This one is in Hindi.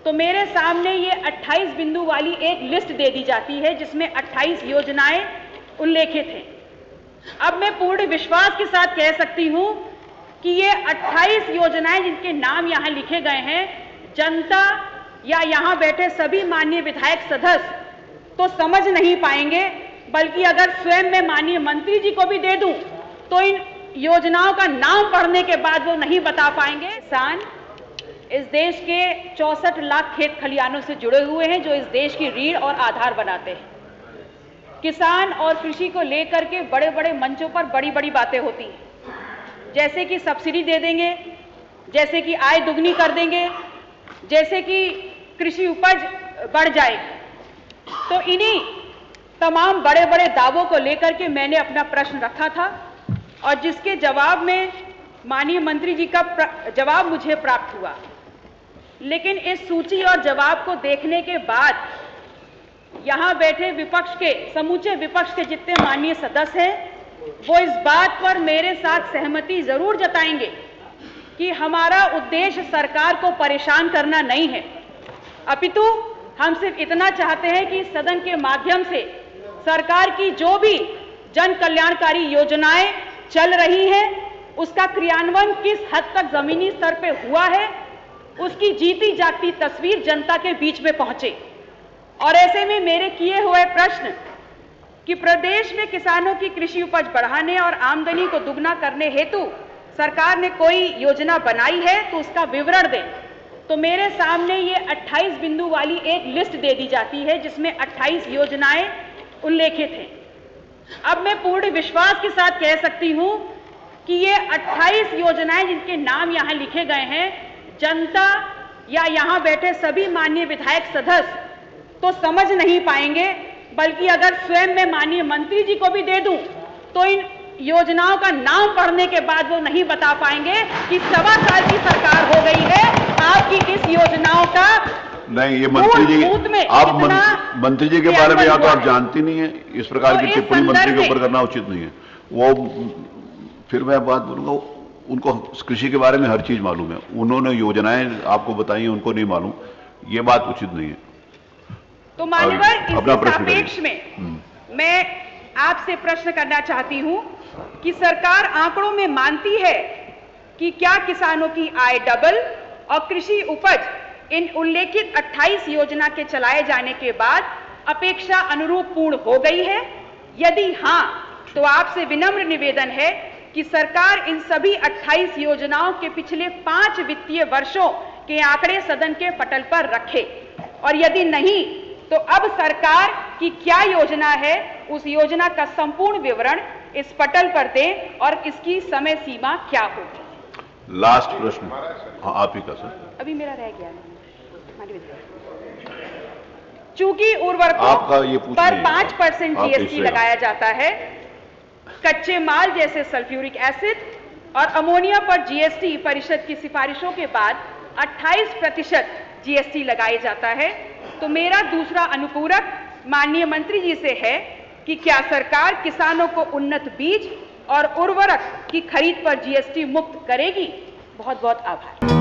तो मेरे सामने ये 28 बिंदु वाली एक लिस्ट दे दी जाती है जिसमें 28 योजनाएं उल्लेखित हैं। अब मैं पूर्ण विश्वास के साथ कह सकती हूं कि ये 28 योजनाएं जिनके नाम यहां लिखे गए हैं, जनता या यहां बैठे सभी माननीय विधायक सदस्य तो समझ नहीं पाएंगे, बल्कि अगर स्वयं मैं माननीय मंत्री जी को भी दे दूं तो इन योजनाओं का नाम पढ़ने के बाद वो नहीं बता पाएंगे। किसान इस देश के 64 लाख खेत खलिहानों से जुड़े हुए हैं जो इस देश की रीढ़ और आधार बनाते हैं। किसान और कृषि को लेकर के बड़े बड़े मंचों पर बड़ी बड़ी बातें होती हैं, जैसे कि सब्सिडी दे देंगे, जैसे कि आय दुगनी कर देंगे, जैसे कि कृषि उपज बढ़ जाएगी। तो इन्हीं तमाम बड़े बड़े दावों को लेकर के मैंने अपना प्रश्न रखा था और जिसके जवाब में माननीय मंत्री जी का जवाब मुझे प्राप्त हुआ। लेकिन इस सूची और जवाब को देखने के बाद यहां बैठे विपक्ष के समूचे विपक्ष के जितने माननीय सदस्य हैं वो इस बात पर मेरे साथ सहमति जरूर जताएंगे कि हमारा उद्देश्य सरकार को परेशान करना नहीं है, अपितु हम सिर्फ इतना चाहते हैं कि सदन के माध्यम से सरकार की जो भी जन कल्याणकारी योजनाएं चल रही हैं उसका क्रियान्वयन किस हद तक जमीनी स्तर पे हुआ है, उसकी जीती जागती तस्वीर जनता के बीच में पहुंचे। और ऐसे में मेरे किए हुए प्रश्न कि प्रदेश में किसानों की कृषि उपज बढ़ाने और आमदनी को दुगना करने हेतु सरकार ने कोई योजना बनाई है तो उसका विवरण दें। तो मेरे सामने ये 28 बिंदु वाली एक लिस्ट दे दी जाती है जिसमें 28 योजनाएं उल्लेखित हैं। अब मैं पूर्ण विश्वास के साथ कह सकती हूं कि ये 28 योजनाएं जिनके नाम यहां लिखे गए हैं, जनता या यहां बैठे सभी माननीय विधायक सदस्य तो समझ नहीं पाएंगे, बल्कि अगर स्वयं मैं माननीय मंत्री जी को भी दे दूं तो इन योजनाओं का नाम पढ़ने के बाद वो नहीं बता पाएंगे कि 1.25 साल की सरकार हो गई है, आपकी इस योजनाओं का नहीं। ये मंत्री जी, आप मंत्री जी के बारे में या तो आप जानती नहीं है, इस प्रकार की टिप्पणी मंत्री के ऊपर करना उचित नहीं है। वो फिर मैं बात बोलूंगा, उनको कृषि के बारे में हर चीज मालूम है, उन्होंने योजनाएं आपको बताई हैं, उनको नहीं मालूम, ये बात उचित नहीं है। तो मान्यवर, इस सापेक्ष में मैं आपसे प्रश्न करना चाहती हूं कि सरकार आंकड़ों में मानती है कि क्या किसानों की आय डबल और कृषि उपज इन उल्लेखित 28 योजना के चलाए जाने के बाद अपेक्षा अनुरूप पूर्ण हो गई है? यदि हां, तो आपसे विनम्र निवेदन है कि सरकार इन सभी 28 योजनाओं के पिछले 5 वित्तीय वर्षों के आंकड़े सदन के पटल पर रखे, और यदि नहीं तो अब सरकार की क्या योजना है उस योजना का संपूर्ण विवरण इस पटल पर दें और इसकी समय सीमा क्या होगी। लास्ट प्रश्न आप ही का सर, अभी मेरा रह गया। चूंकि उर्वरकों पर 5% जीएसटी लगाया जाता है, कच्चे माल जैसे सल्फ्यूरिक एसिड और अमोनिया पर जीएसटी परिषद की सिफारिशों के बाद 28% जीएसटी लगाया जाता है, तो मेरा दूसरा अनुपूरक माननीय मंत्री जी से है कि क्या सरकार किसानों को उन्नत बीज और उर्वरक की खरीद पर जीएसटी मुक्त करेगी? बहुत बहुत आभार।